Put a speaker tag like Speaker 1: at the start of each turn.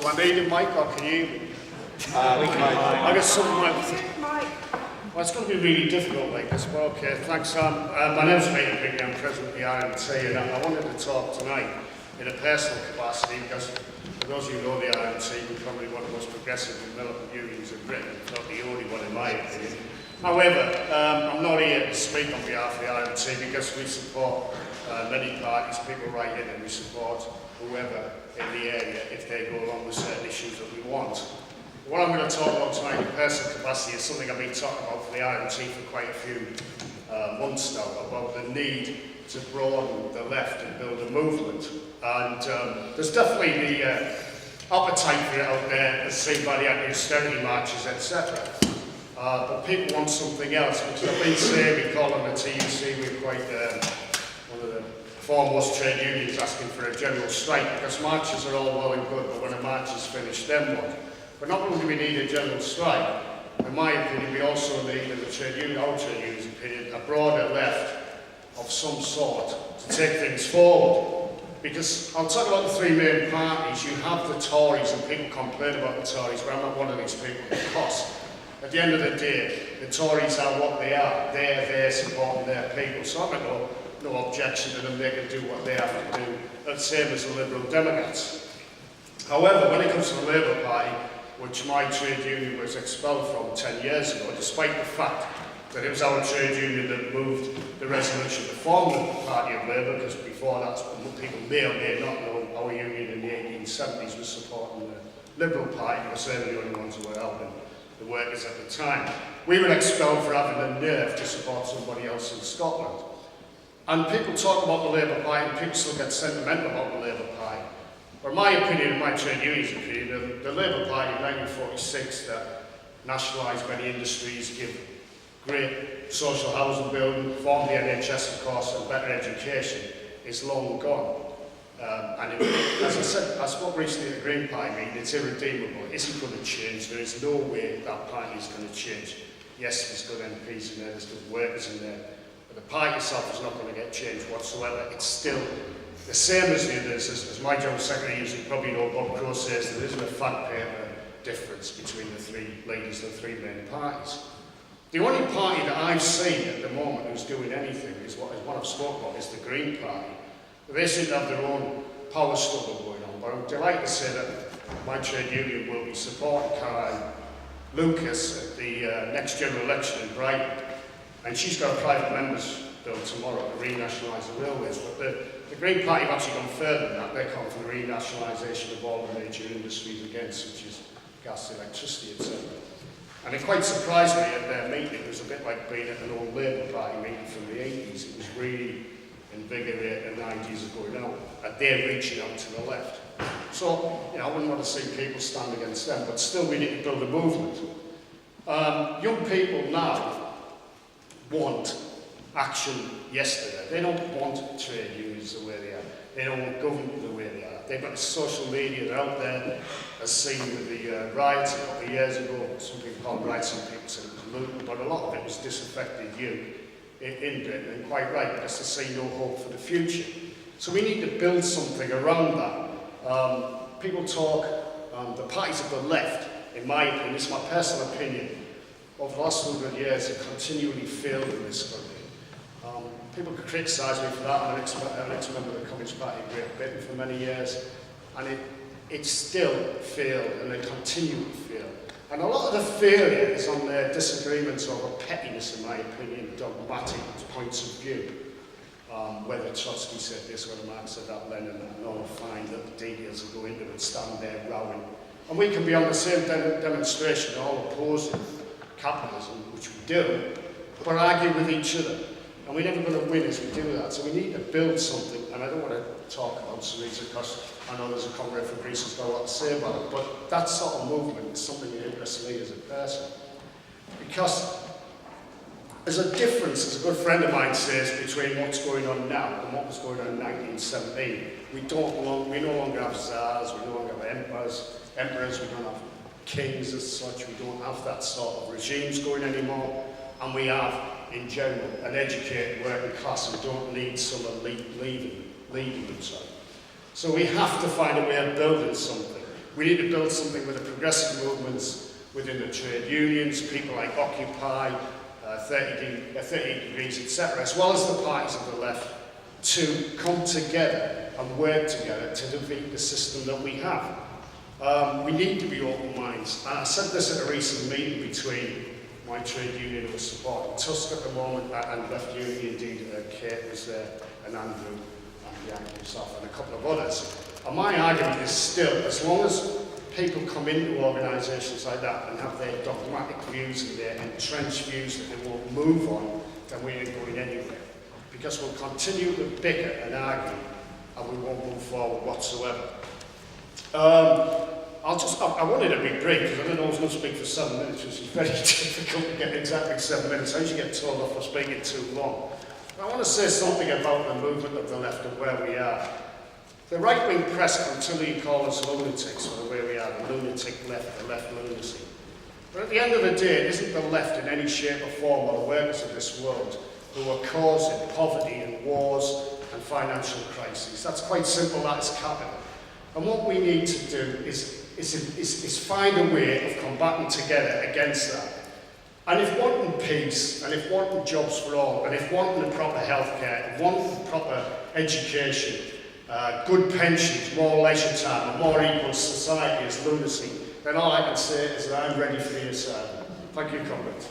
Speaker 1: Do I need a mic or can you hear me? I got something like... Well, it's going to be really difficult like this, but okay, thanks. My name's Pinkney, I'm president of the RMT, and I wanted to talk tonight in a personal capacity because for those of you who know the RMT, we're probably one of the most progressive development unions in Britain, if not the only one in my opinion. However, I'm not here to speak on behalf of the RMT because we support many parties, people write in and we support whoever in the area if they go along with certain issues that we want. What I'm going to talk about tonight in personal capacity is something I've been talking about for the RMT for quite a few months now, about the need to broaden the left and build a movement. And there's definitely the appetite for it out there, as seen by the anti-austerity marches, etc. But people want something else, because I've been saying, we call them the TUC, we're quite one of the foremost trade unions asking for a general strike, because marches are all well and good, but when a march is finished, then what? But not only do we need a general strike, in my opinion, we also need, in the trade union, our trade union's opinion, a broader left of some sort to take things forward. Because I'll talk about the three main parties. You have the Tories, and people complain about the Tories, but I'm not one of these people because at the end of the day, the Tories are what they are. They're there supporting their people. So I've got no objection to them. They can do what they have to do, the same as the Liberal Democrats. However, when it comes to the Labour Party, which my trade union was expelled from 10 years ago, despite the fact that it was our trade union that moved the resolution to form the Party of Labour, because before that, people may or may not know, our union in the 1870s was supporting the Liberal Party, because they were the only ones who were helping the workers at the time. We were expelled for having the nerve to support somebody else in Scotland. And people talk about the Labour Party, and people still get sentimental about the Labour Party. But in my opinion, and my trade union's opinion, the Labour Party in 1946 that nationalised many industries, give great social housing building, formed the NHS of course, and better education, is long gone. As I said, I spoke recently at the Green Party meeting, it's irredeemable, it isn't going to change, there is no way that party is going to change. Yes, there's good MPs in there, there's good workers in there, but the party itself is not going to get changed whatsoever. It's still the same as the others. As my General Secretary usually probably know, Bob Crow says there isn't a fat paper difference between the three leaders of the three main parties. The only party that I've seen at the moment who's doing anything is what I've spoken about, is the Green Party. They seem to have their own power struggle going on, but I'm delighted to say that my trade union will be supporting Caroline Lucas at the next general election in Brighton, and she's got a private members bill tomorrow to renationalise the railways, but the Green Party have actually gone further than that. They're calling for the renationalisation of all the major industries again, such as gas, electricity, etc. And it quite surprised me at their meeting. It was a bit like being at an old Labour Party meeting from the 80s. It was really invigorating and ideas are going out, and they're reaching out to the left. So, I wouldn't want to see people stand against them, but still we need to build a movement. Young people now want action yesterday. They don't want trade unions the way they are. They don't want government the way they are. They've got social media, they're out there, as seen with the riots a couple of years ago. Some people call it riots, some people say it was looting, but a lot of it was disaffected youth in Britain, and quite right, because they see no hope for the future. So we need to build something around that. People talk, the parties of the left, in my opinion, this is my personal opinion, over the last 100 years have continually failed in this country. People could criticise me for that. I'm an ex-member of the Communist Party of Great Britain for many years, and it still failed, and they continue to fail. And a lot of the failure is on their disagreements over pettiness, in my opinion, dogmatic points of view. Whether Trotsky said this, whether Marx said that, Lenin, and all fine little details that go into it, stand there rowing. And we can be on the same demonstration, all opposing capitalism, which we do, but argue with each other. And we're never going to win as we do that. So we need to build something, and I don't want to talk about Syriza because I know there's a comrade from Greece who's got a lot to say about it, but that sort of movement is something that interests me as a person. Because there's a difference, as a good friend of mine says, between what's going on now and what was going on in 1917. We no longer have czars, we no longer have emperors, we don't have kings as such, we don't have that sort of regimes going anymore, and we have, in general, an educated working class who don't need some elite leading them. So we have to find a way of building something.
Speaker 2: We need to build something with the progressive movements within the trade unions, people like Occupy, 38 Degrees, etc., as well as the parties of the left, to come together and work together to defeat the system that we have. We need to be open minds. And I said this at a recent meeting between my trade union who was supporting Tusk at the moment and Left Unity, indeed, Kate was there, and Andrew, and Jan himself, and a couple of others. And my argument is still, as long as people come into organisations like that and have their dogmatic views and their entrenched views that they won't move on, then we ain't going anywhere. Because we'll continue to bicker and argue, and we won't move forward whatsoever. I wanted to be brief because I didn't know I was going to speak for 7 minutes, which is very difficult to get exactly 7 minutes. I usually get told off for speaking too long. But I want to say something about the movement of the left and where we are. The right-wing press continually call us lunatics for the way we are, the lunatic left, the left lunacy. But at the end of the day, it isn't the left in any shape or form or the workers of this world who are causing poverty and wars and financial crises. That's quite simple, that's capital. And what we need to do is find a way of combating together against that. And if wanting peace, and if wanting jobs for all, and if wanting a proper healthcare, and wanting proper education, good pensions, more leisure time, a more equal society is lunacy, then all I can say is that I'm ready for the asylum. Thank you, comrades.